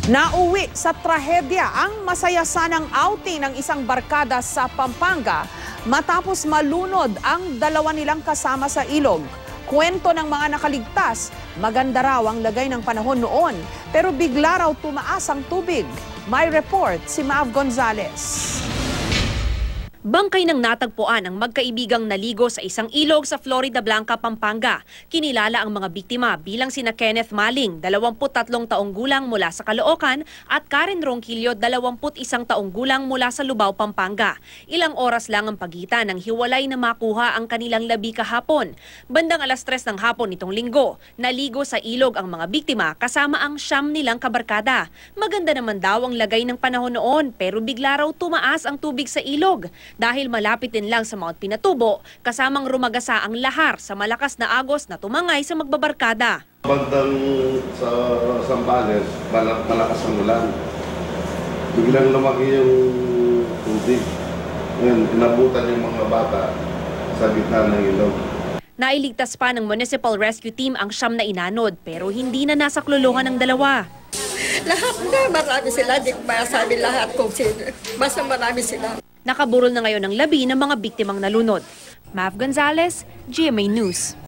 Nauwi sa trahedya ang masaya sanang outing ng isang barkada sa Pampanga matapos malunod ang dalawa nilang kasama sa ilog. Kwento ng mga nakaligtas, maganda raw ang lagay ng panahon noon pero bigla raw tumaas ang tubig. May report si Mav Gonzalez. Bangkay ng natagpuan ang magkaibigang naligo sa isang ilog sa Florida Blanca, Pampanga. Kinilala ang mga biktima bilang sina Kenneth Maling, 23 taong gulang mula sa Caloocan, at Karen Ronquillo, 21 taong gulang mula sa Lubao, Pampanga. Ilang oras lang ang pagitan nang hiwalay na makuha ang kanilang labi kahapon. Bandang alas 3 ng hapon nitong linggo, naligo sa ilog ang mga biktima kasama ang 9 nilang kabarkada. Maganda naman daw ang lagay ng panahon noon pero bigla raw tumaas ang tubig sa ilog. Dahil malapit din lang sa Mount Pinatubo, kasamang rumagasa ang lahar sa malakas na agos na tumangay sa magbabarkada. Bandang sa Zambales, malakas ang ulan. Biglang lumaki yung tubig. Ngayon, inabutan yung mga bata sa gitna ng ilog. Nailigtas pa ng Municipal Rescue Team ang 9 na inanod pero hindi na nasakluluhan ng dalawa. Lahat na, marami sila. Di ko masabi lahat kung sino. Basta marami sila. Nakaburol na ngayon ang labi ng mga biktimang nalunod. Mav Gonzalez, GMA News.